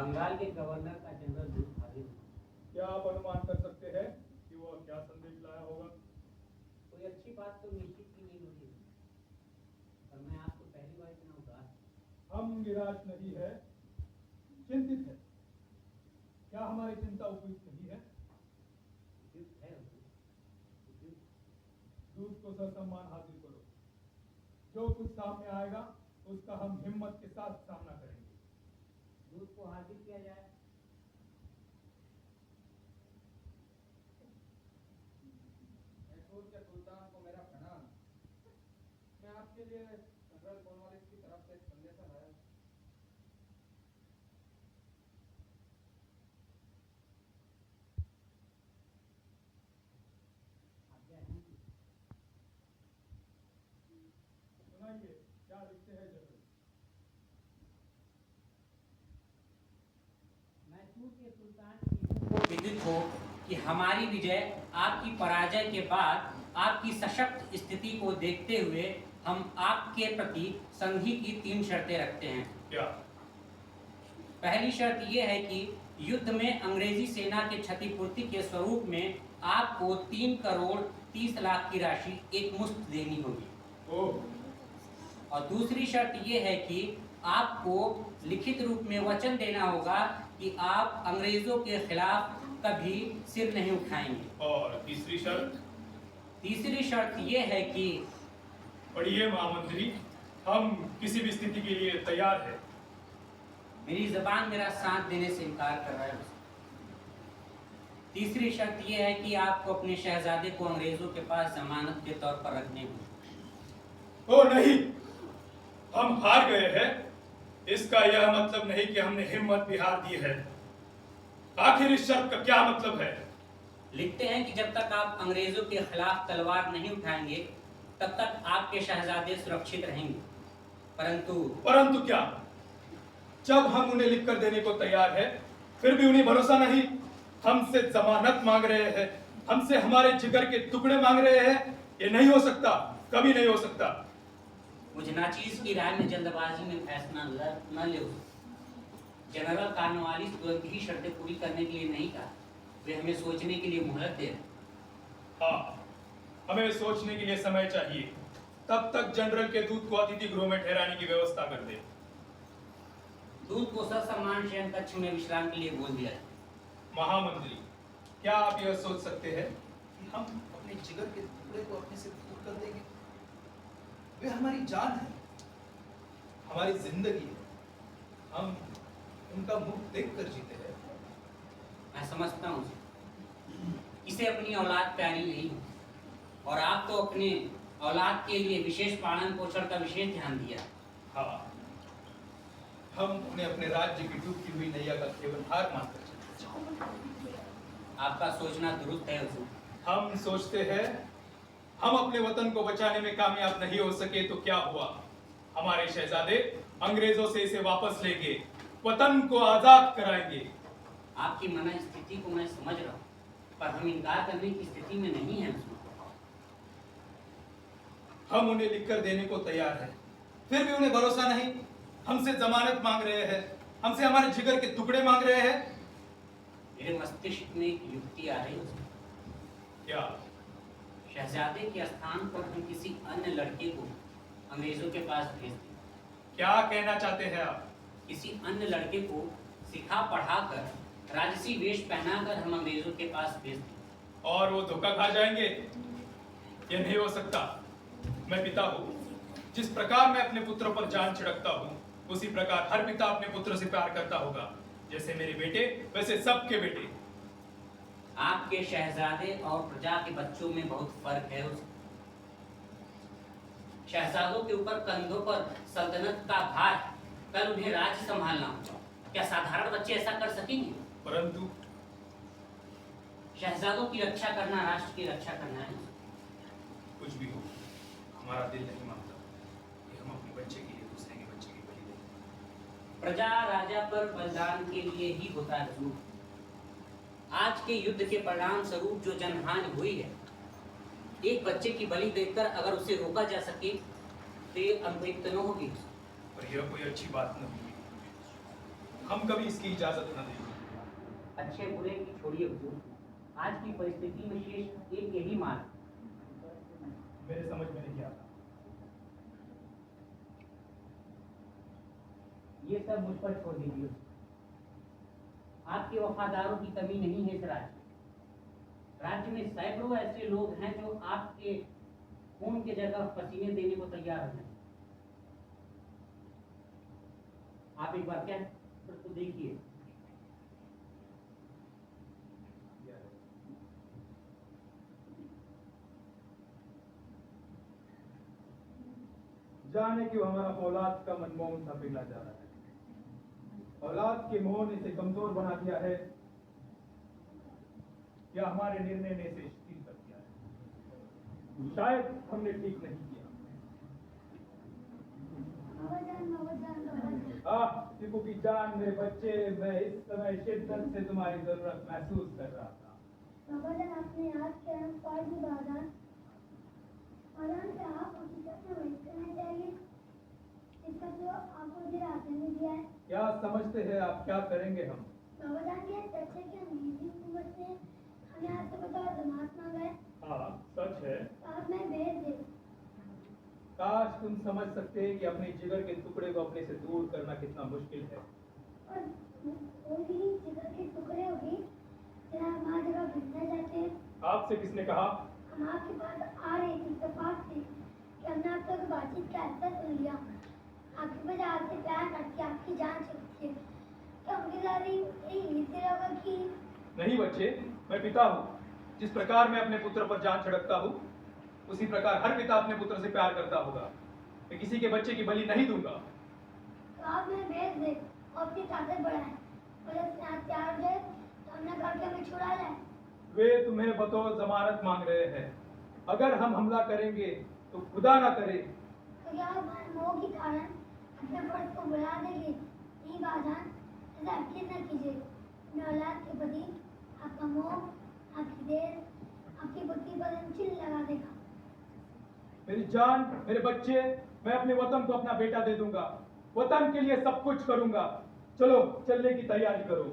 बंगाल के गवर्नर का जनरल दूत हाजिर हुआ। क्या आप अनुमान कर सकते हैं कि वो क्या संदेश लाया होगा? कोई अच्छी बात तो निश्चित ही नहीं होगी, पर मैं आपको पहली बार इतना उदास। हम निराश नहीं है, चिंतित है। क्या हमारी चिंता उपयुक्त नहीं है? उपयुक्त है उपयुक्त। दूत को ससम्मान हाजिर करो। जो कुछ सामने आएगा उसका हम हिम्मत के साथ सामना करेंगे। दूत को हाजिर किया जाए। मैसूर के सुल्तान को मेरा प्रणाम। मैं आपके लिए जनरल कॉर्नवालिस की तरफ से एक संदेशा लाया हूं। सुनाइए, क्या लिखते हैं जनरल? मैसूर के सुल्तान को विदित हो कि हमारी विजय आपकी पराजय के बाद आपकी सशक्त स्थिति को देखते हुए हम आपके प्रति संधि की 3 शर्तें रखते हैं। क्या? पहली शर्त यह है कि युद्ध में अंग्रेजी सेना के क्षतिपूर्ति के स्वरूप में आपको 3 करोड़ 30 लाख की राशि एक मुश्त देनी होगी। ओह, और दूसरी शर्त यह है कि आपको लिखित रूप में वचन देना होगा कि आप अंग्रेजों के खिलाफ कभी सिर नहीं उठाएंगे। और तीसरी शर्त? तीसरी शर्त यह है कि पढ़िए महामंत्री, हम किसी भी स्थिति के लिए तैयार हैं। मेरी जबान मेरा साथ देने से इनकार कर रहा है। तीसरी शर्त यह है कि आपको अपने शहजादे को अंग्रेजों के पास जमानत के तौर पर रखने होंगे। ओ नहीं, हम हार गए हैं, इसका यह मतलब नहीं कि हमने हिम्मत भी हार दी है। आखिर इस शर्त का क्या मतलब है? लिखते हैं कि जब तक आप अंग्रेजों के खिलाफ तलवार नहीं उठाएंगे तब तक आपके शहजादे सुरक्षित रहेंगे। परंतु क्या? जब हम उन्हें लिख कर देने को तैयार है फिर भी उन्हें भरोसा नहीं। हमसे जमानत मांग रहे हैं, हमसे हमारे जिगर के टुकड़े मांग रहे हैं। ये नहीं हो सकता, कभी नहीं हो सकता। मुझे नाचीज की राय में जल्दबाजी में फैसला न ले। जनरल कॉर्नवालिस तुरंत ही शर्तें पूरी करने के लिए नहीं कहा, वे हमें सोचने के लिए मोहलत दे रहे। हाँ, हमें सोचने के लिए समय चाहिए। तब तक जनरल के दूत को अतिथि गृह में ठहराने की व्यवस्था कर दे। दूत को ससम्मान शयन कक्ष में विश्राम के लिए बोल दिया। महामंत्री, क्या आप यह सोच सकते हैं कि हम अपने जिगर के टुकड़े को अपने से दूर कर देंगे? वे हमारी जान है, हमारी जिंदगी है। हम उनका मुख देखकर जीते हैं। मैं समझता हूँ इसे अपनी औलाद प्यारी नहीं है, और आप तो अपने औलाद के लिए विशेष पालन पोषण का विशेष ध्यान दिया। हाँ, हम उन्हें अपने राज्य की डूबती हुई नैया का केवल हार मानकर चलते हैं। आपका सोचना दुरुस्त है हुजूर। हम सोचते हैं हम अपने वतन को बचाने में कामयाब नहीं हो सके तो क्या हुआ? हमारे शहजादे अंग्रेजों से इसे वापस लेंगे, वतन को आजाद कराएंगे। आपकी मन स्थिति को मैं समझ रहा हूँ, पर हम इनकार करने की स्थिति में नहीं है। हम उन्हें लिखकर देने को तैयार हैं, फिर भी उन्हें भरोसा नहीं। हमसे जमानत मांग रहे हैं, हमसे हमारे जिगर के टुकड़े मांग रहे हैं। मेरे मस्तिष्क में एक युक्ति आ रही है। क्या? शहजादे के स्थान पर हम किसी अन्य लड़के को अंग्रेजों के पास भेज दें। क्या कहना चाहते हैं आप? किसी अन्य लड़के को सिखा पढ़ाकर राजसी वेश पहनाकर हम अंग्रेजों के पास भेज दें। और वो धोखा खा जाएंगे? ये नहीं हो सकता। मैं पिता हूँ, जिस प्रकार मैं अपने पुत्र पर जान छिड़कता हूँ उसी प्रकार हर पिता अपने पुत्र से प्यार करता होगा। जैसे मेरे बेटे वैसे सबके बेटे। आपके शहजादे और प्रजा के बच्चों में बहुत फर्क है। शहजादों के ऊपर कंधों पर सल्तनत का भार, कल उन्हें राज्य संभालना होगा। क्या साधारण बच्चे ऐसा कर सकेंगे? परंतु शहजादों की रक्षा करना राष्ट्र की रक्षा करना है। कुछ भी हो, हमारा दिल नहीं मानता कि हम अपने बच्चे के लिए दूसरे के बच्चे की बलि दें। प्रजा राजा पर बलिदान के लिए ही होता है हुजूर। आज के युद्ध के परिणाम स्वरूप जो जनहानि हुई है, एक बच्चे की बलि देकर अगर उसे रोका जा सके तो ये अनपेक्षित न होगी। पर यह कोई अच्छी बात नहीं। हम कभी इसकी इजाजत न देंगे। अच्छे बुरे की छोड़िए हुजूर, आज की परिस्थिति में शेष एक यही मार्ग। मेरे समझ में नहीं आता। ये सब मुझ पर छोड़ दीजिए। आपके वफादारों की कमी नहीं है इस राज्य में। राज्य में सैकड़ों ऐसे लोग हैं जो आपके खून के जगह पसीने देने को तैयार हैं। आप एक बार क्या तो देखिए। जाने क्यों हमारा औलाद का मनमोहन सा पिघला जा रहा है। औलाद के मोह ने इसे कमजोर बना दिया है या हमारे निर्णय ने इसे शिथिल कर दिया है। शायद हमने ठीक नहीं किया। टीपू की जान, मेरे बच्चे, मैं इस समय शिद्दत से तुम्हारी जरूरत महसूस कर रहा था। बाबा जान, आपने याद किया पार्टी बाजार बाजार से आप हकीकत में वही करना चाहिए इसका तो आपको दिल आते नहीं दिया है। क्या समझते हैं आप क्या करेंगे हम? बाबा जान के बच्चे की अंग्रेजी हुकूमत से हमें आपसे बताओ जमात मांगा है। हाँ सच है। आप में भेज दे। काश तुम समझ सकते कि अपने जिगर के टुकड़े को अपने से दूर करना कितना मुश्किल है। और वो भी जिगर के टुकड़े होगी जरा हमारी जगह भिड़ना चाहते हैं। आपसे किसने कहा? हम आपके पास आ रहे थे इत्तेफाक से कि हमने आप तक बातचीत का ऐसा सुन लिया। आपके वजह आपसे प्यार करती आपकी जान छूटती है। क्या उनकी दादी यही होगा कि नहीं बच्चे, मैं पिता हूँ। जिस प्रकार मैं अपने पुत्र पर जान छिड़कता हूँ उसी प्रकार हर पिता अपने पुत्र से प्यार करता होगा। मैं किसी के बच्चे की बलि नहीं दूंगा। तो आप हमें भेज दे और अपनी ताकत बढ़ाए और जब यहाँ तैयार हो जाए तो हमने करके हमें छुड़ा जाए। वे तुम्हें बतौर जमानत मांग रहे हैं। अगर हम हमला करेंगे तो खुदा ना करे। तो क्या आप हमारे मोह के कारण अपने फर्ज को बुला देंगे? नहीं बाजान, ऐसा यकीन न कीजिए। अपने औलाद के प्रति आपका मोह, आपकी देर, आपकी बुद्धि पर चिल लगा देगा। मेरी जान, मेरे बच्चे, मैं अपने वतन को अपना बेटा दे दूंगा। वतन के लिए सब कुछ करूंगा। चलो चलने की तैयारी करो।